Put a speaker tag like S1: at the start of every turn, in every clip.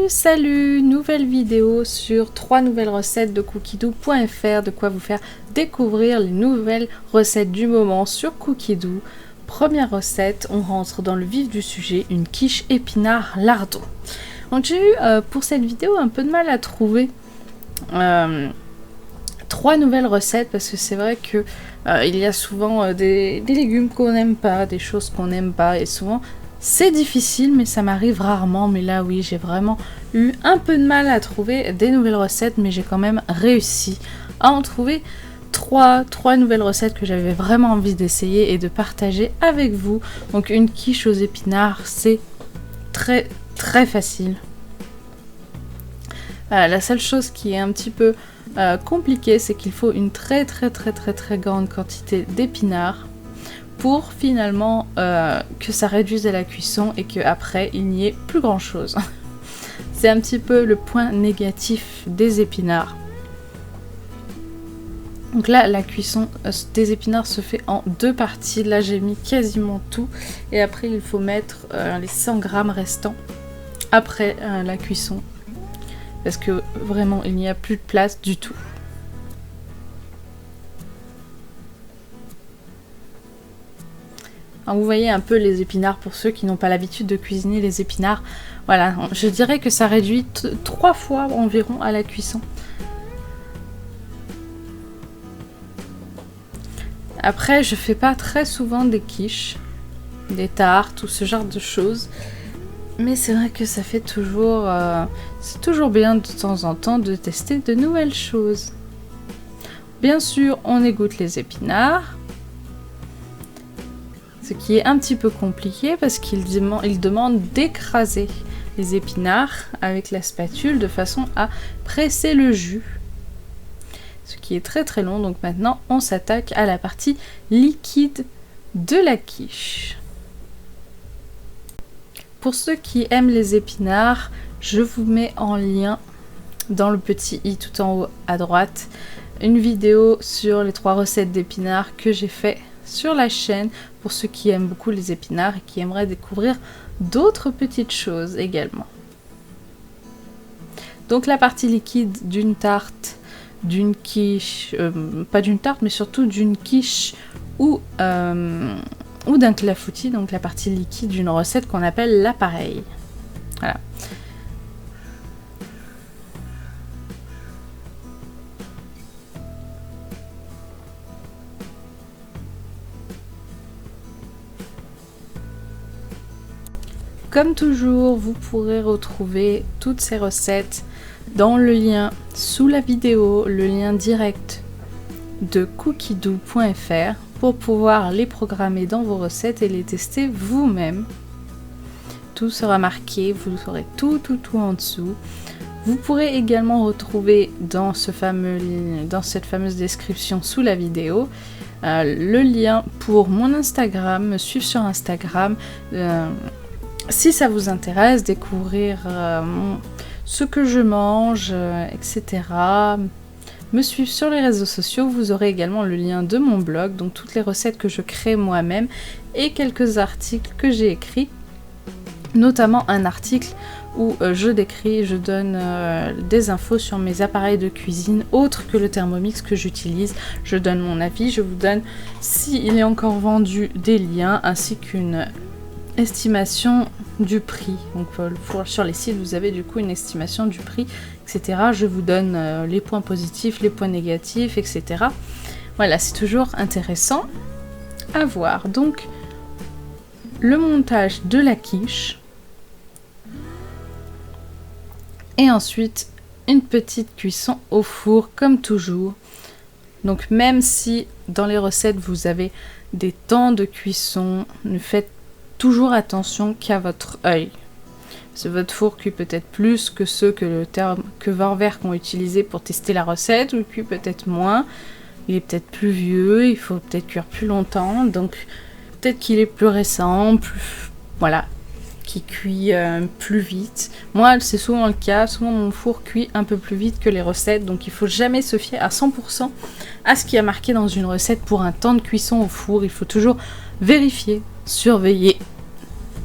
S1: Salut, nouvelle vidéo sur 3 nouvelles recettes de cookidoo.fr, de quoi vous faire découvrir les nouvelles recettes du moment sur Cookidoo. Première recette, on rentre dans le vif du sujet, une quiche épinard lardon. Donc j'ai eu pour cette vidéo un peu de mal à trouver 3 nouvelles recettes parce que c'est vrai que il y a souvent des légumes qu'on n'aime pas, des choses qu'on n'aime pas et souvent c'est difficile mais ça m'arrive rarement. Mais là oui, j'ai vraiment eu un peu de mal à trouver des nouvelles recettes, mais j'ai quand même réussi à en trouver 3 nouvelles recettes que j'avais vraiment envie d'essayer et de partager avec vous. Donc une quiche aux épinards, c'est très facile. La seule chose qui est un petit peu compliquée, c'est qu'il faut une très grande quantité d'épinards pour finalement que ça réduise à la cuisson et qu'après il n'y ait plus grand chose. C'est un petit peu le point négatif des épinards. Donc là, la cuisson des épinards se fait en 2 parties. Là, j'ai mis quasiment tout. Et après, il faut mettre les 100 grammes restants après la cuisson. Parce que vraiment, il n'y a plus de place du tout. Alors, vous voyez un peu les épinards pour ceux qui n'ont pas l'habitude de cuisiner les épinards. Voilà, je dirais que ça réduit 3 fois environ à la cuisson. Après, je fais pas très souvent des quiches, des tartes ou ce genre de choses. Mais c'est vrai que ça fait toujours... c'est toujours bien de temps en temps de tester de nouvelles choses. Bien sûr, on égoutte les épinards. Ce qui est un petit peu compliqué parce qu'il demande d'écraser les épinards avec la spatule de façon à presser le jus. Ce qui est très long. Donc maintenant, on s'attaque à la partie liquide de la quiche. Pour ceux qui aiment les épinards, je vous mets en lien dans le petit i tout en haut à droite une vidéo sur les 3 recettes d'épinards que j'ai fait sur la chaîne pour ceux qui aiment beaucoup les épinards et qui aimeraient découvrir d'autres petites choses également. Donc la partie liquide d'une tarte, d'une quiche, pas d'une tarte mais surtout d'une quiche ou d'un clafoutis, donc la partie liquide d'une recette qu'on appelle l'appareil. Voilà. Comme toujours, vous pourrez retrouver toutes ces recettes dans le lien sous la vidéo, le lien direct de cookidoo.fr pour pouvoir les programmer dans vos recettes et les tester vous-même. Tout sera marqué, vous aurez tout en dessous. Vous pourrez également retrouver dans cette fameuse description sous la vidéo le lien pour mon Instagram, me suivre sur Instagram. Si ça vous intéresse, découvrir ce que je mange, etc. Me suivre sur les réseaux sociaux, vous aurez également le lien de mon blog, donc toutes les recettes que je crée moi-même et quelques articles que j'ai écrits, notamment un article où je donne des infos sur mes appareils de cuisine autres que le Thermomix que j'utilise. Je donne mon avis, je vous donne s'il est encore vendu des liens ainsi qu'une estimation du prix. Donc sur les sites vous avez du coup une estimation du prix, etc. Je vous donne les points positifs, les points négatifs, etc. Voilà, c'est toujours intéressant à voir. Donc le montage de la quiche et ensuite une petite cuisson au four comme toujours. Donc même si dans les recettes vous avez des temps de cuisson, ne faites toujours attention qu'à votre œil. Parce que votre four cuit peut-être plus que ceux que Vorwerk ont utilisé pour tester la recette, ou cuit peut-être moins. Il est peut-être plus vieux, il faut peut-être cuire plus longtemps, donc peut-être qu'il est plus récent, voilà, qui cuit plus vite. Moi, c'est souvent le cas, souvent mon four cuit un peu plus vite que les recettes, donc il faut jamais se fier à 100% à ce qui est marqué dans une recette pour un temps de cuisson au four. Il faut toujours vérifier, surveiller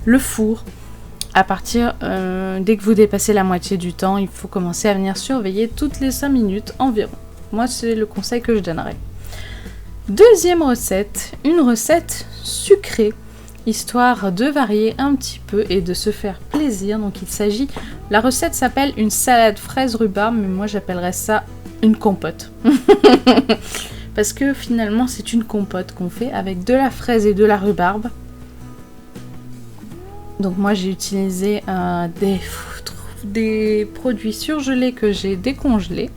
S1: le four à partir, dès que vous dépassez la moitié du temps, il faut commencer à venir surveiller toutes les 5 minutes environ. Moi, c'est le conseil que je donnerais. Deuxième recette, une recette sucrée, histoire de varier un petit peu et de se faire plaisir. Donc il s'agit, la recette s'appelle une salade fraise rhubarbe, mais moi j'appellerais ça une compote. Parce que finalement c'est une compote qu'on fait avec de la fraise et de la rhubarbe. Donc moi j'ai utilisé des produits surgelés que j'ai décongelés.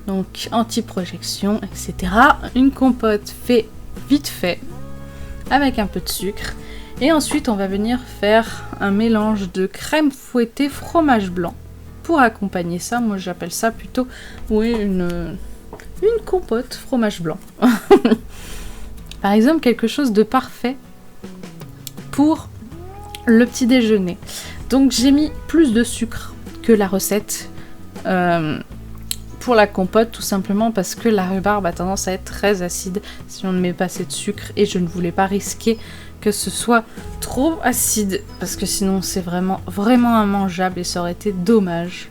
S1: Donc anti-projection, etc. Une compote fait vite fait, avec un peu de sucre. Et ensuite on va venir faire un mélange de crème fouettée fromage blanc. Pour accompagner ça, moi j'appelle ça plutôt une compote fromage blanc. Par exemple, quelque chose de parfait pour le petit déjeuner. Donc j'ai mis plus de sucre que la recette pour la compote, tout simplement parce que la rhubarbe a tendance à être très acide si on ne met pas assez de sucre, et je ne voulais pas risquer que ce soit trop acide parce que sinon c'est vraiment immangeable et ça aurait été dommage.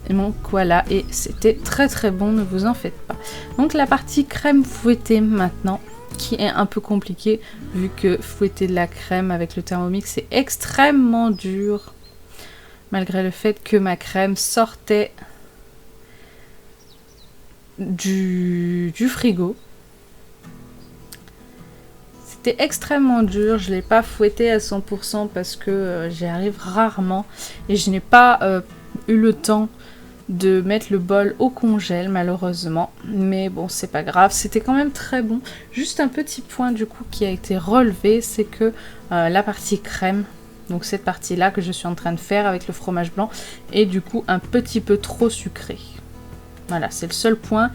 S1: Et donc voilà, et c'était très très bon, ne vous en faites pas. Donc la partie crème fouettée maintenant, qui est un peu compliquée vu que fouetter de la crème avec le Thermomix c'est extrêmement dur, malgré le fait que ma crème sortait du frigo. C'était extrêmement dur, je ne l'ai pas fouetté à 100% parce que j'y arrive rarement et je n'ai pas eu le temps de mettre le bol au congèle malheureusement, mais bon c'est pas grave, c'était quand même très bon. Juste un petit point du coup qui a été relevé, c'est que la partie crème, donc cette partie là que je suis en train de faire avec le fromage blanc, est du coup un petit peu trop sucrée. Voilà, c'est le seul point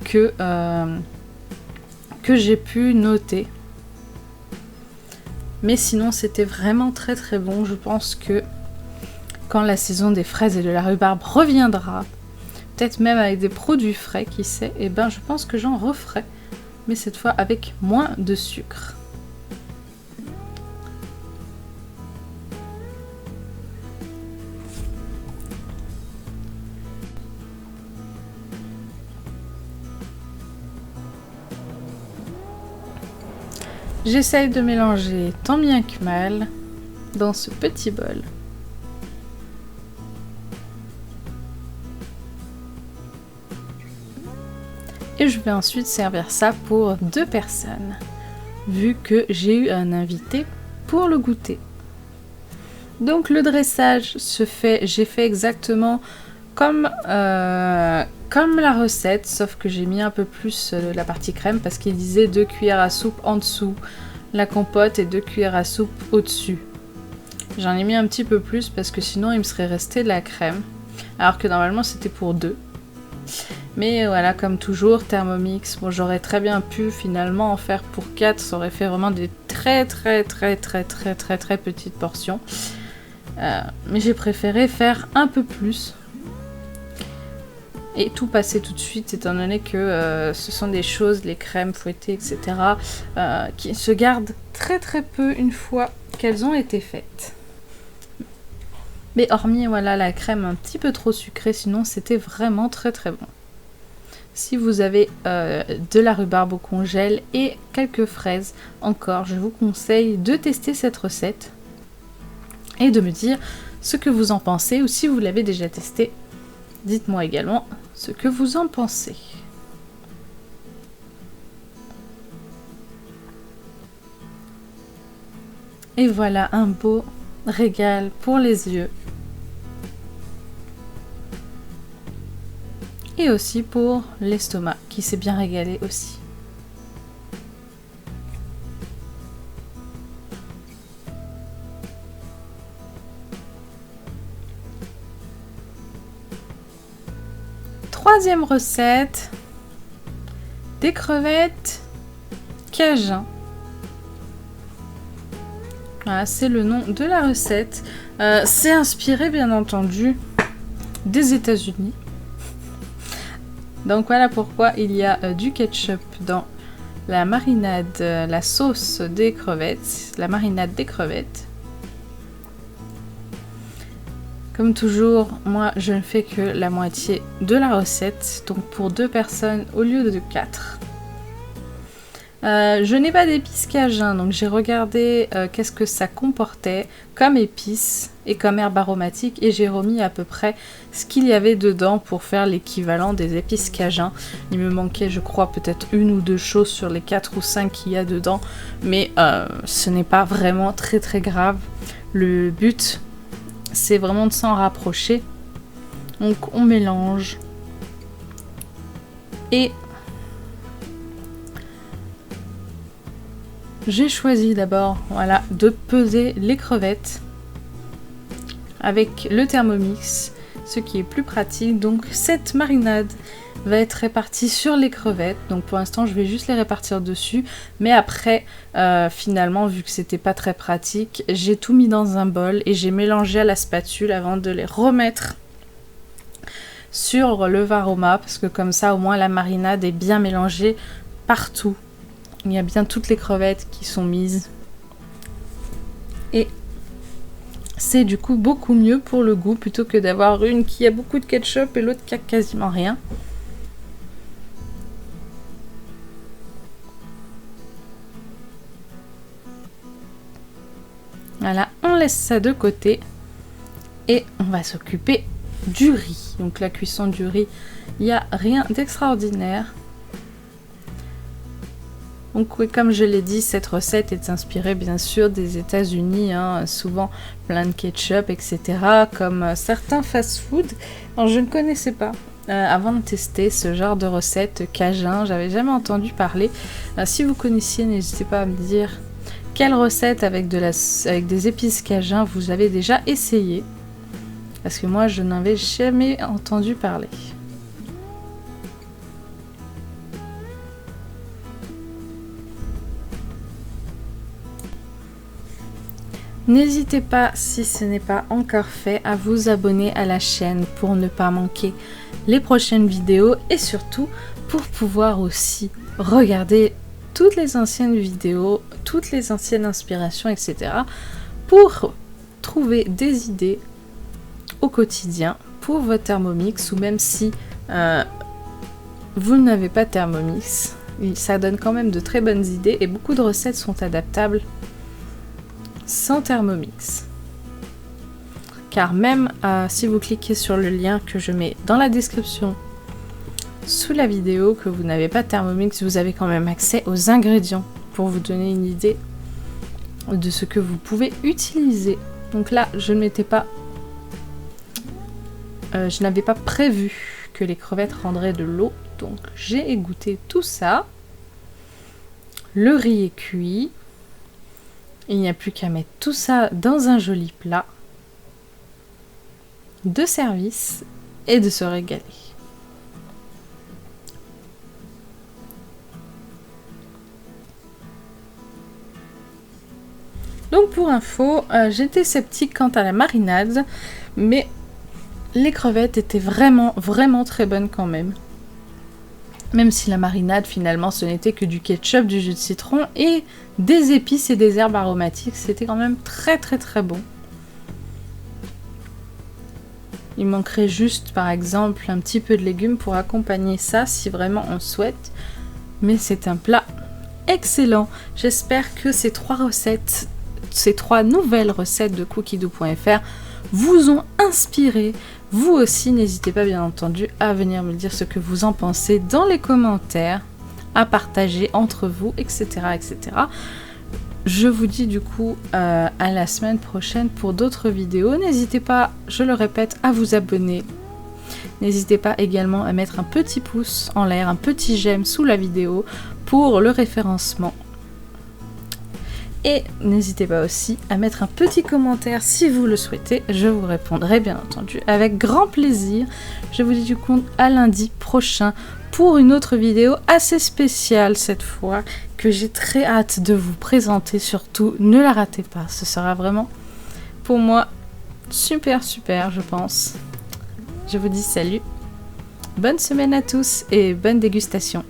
S1: que j'ai pu noter. Mais sinon c'était vraiment très très bon. Je pense que quand la saison des fraises et de la rhubarbe reviendra, peut-être même avec des produits frais, qui sait, et ben je pense que j'en referai, mais cette fois avec moins de sucre. J'essaye de mélanger tant bien que mal dans ce petit bol. Et je vais ensuite servir ça pour 2 personnes, vu que j'ai eu un invité pour le goûter. Donc le dressage se fait, j'ai fait exactement comme la recette, sauf que j'ai mis un peu plus la partie crème parce qu'il disait 2 cuillères à soupe en dessous la compote et 2 cuillères à soupe au-dessus. J'en ai mis un petit peu plus parce que sinon il me serait resté de la crème, alors que normalement c'était pour 2. Mais voilà, comme toujours, Thermomix, bon j'aurais très bien pu finalement en faire pour 4, ça aurait fait vraiment des très petites portions. Mais j'ai préféré faire un peu plus et tout passer tout de suite, étant donné que ce sont des choses, les crèmes fouettées, etc., qui se gardent très peu une fois qu'elles ont été faites. Mais hormis voilà la crème un petit peu trop sucrée, sinon c'était vraiment très bon. Si vous avez de la rhubarbe au congèle et quelques fraises encore, je vous conseille de tester cette recette et de me dire ce que vous en pensez, ou si vous l'avez déjà testé, dites-moi également ce que vous en pensez. Et voilà un beau régal pour les yeux. Et aussi pour l'estomac qui s'est bien régalé aussi. Troisième recette, des crevettes cajun. Voilà, c'est le nom de la recette. C'est inspiré bien entendu des États-Unis. Donc voilà pourquoi il y a du ketchup dans la marinade, la sauce des crevettes, la marinade des crevettes. Comme toujours, moi je ne fais que la moitié de la recette, donc pour 2 personnes au lieu de 4. Je n'ai pas d'épices cajun, donc j'ai regardé qu'est-ce que ça comportait comme épices et comme herbes aromatiques, et j'ai remis à peu près ce qu'il y avait dedans pour faire l'équivalent des épices cajun. Il me manquait, je crois, peut-être 1 ou 2 choses sur les 4 ou 5 qu'il y a dedans, mais ce n'est pas vraiment très très grave. Le but, c'est vraiment de s'en rapprocher. Donc on mélange. Et j'ai choisi d'abord, voilà, de peser les crevettes avec le Thermomix, ce qui est plus pratique. Donc cette marinade va être répartie sur les crevettes. Donc pour l'instant je vais juste les répartir dessus, mais après finalement, vu que c'était pas très pratique, j'ai tout mis dans un bol et j'ai mélangé à la spatule avant de les remettre sur le Varoma, parce que comme ça au moins la marinade est bien mélangée partout. Il y a bien toutes les crevettes qui sont mises. Et c'est du coup beaucoup mieux pour le goût, plutôt que d'avoir une qui a beaucoup de ketchup et l'autre qui a quasiment rien. Voilà, on laisse ça de côté. Et on va s'occuper du riz. Donc la cuisson du riz, il n'y a rien d'extraordinaire. Donc oui, comme je l'ai dit, cette recette est inspirée bien sûr des États-Unis, hein, souvent plein de ketchup, etc. Comme certains fast-food. Alors je ne connaissais pas avant de tester ce genre de recette cajun, j'avais jamais entendu parler. Si vous connaissiez, n'hésitez pas à me dire quelle recette avec des épices cajun vous avez déjà essayé. Parce que moi je n'avais jamais entendu parler. N'hésitez pas, si ce n'est pas encore fait, à vous abonner à la chaîne pour ne pas manquer les prochaines vidéos et surtout pour pouvoir aussi regarder toutes les anciennes vidéos, toutes les anciennes inspirations, etc. pour trouver des idées au quotidien pour votre Thermomix, ou même si vous n'avez pas de Thermomix, ça donne quand même de très bonnes idées et beaucoup de recettes sont adaptables sans Thermomix. Car même si vous cliquez sur le lien que je mets dans la description sous la vidéo, que vous n'avez pas de Thermomix, vous avez quand même accès aux ingrédients pour vous donner une idée de ce que vous pouvez utiliser. Donc là, je n'avais pas prévu que les crevettes rendraient de l'eau, donc j'ai égoutté tout ça. Le riz est cuit. Il n'y a plus qu'à mettre tout ça dans un joli plat de service et de se régaler. Donc pour info, j'étais sceptique quant à la marinade, mais les crevettes étaient vraiment très bonnes quand même. Même si la marinade, finalement, ce n'était que du ketchup, du jus de citron et des épices et des herbes aromatiques. C'était quand même très bon. Il manquerait juste, par exemple, un petit peu de légumes pour accompagner ça, si vraiment on souhaite. Mais c'est un plat excellent. J'espère que ces 3 nouvelles recettes de cookiedoo.fr vous ont inspiré. Vous aussi, n'hésitez pas bien entendu à venir me dire ce que vous en pensez dans les commentaires, à partager entre vous, etc. etc. Je vous dis du coup à la semaine prochaine pour d'autres vidéos. N'hésitez pas, je le répète, à vous abonner. N'hésitez pas également à mettre un petit pouce en l'air, un petit j'aime sous la vidéo pour le référencement. Et n'hésitez pas aussi à mettre un petit commentaire si vous le souhaitez. Je vous répondrai bien entendu avec grand plaisir. Je vous dis du coup à lundi prochain pour une autre vidéo assez spéciale cette fois, que j'ai très hâte de vous présenter. Surtout, ne la ratez pas. Ce sera vraiment pour moi super je pense. Je vous dis salut. Bonne semaine à tous et bonne dégustation.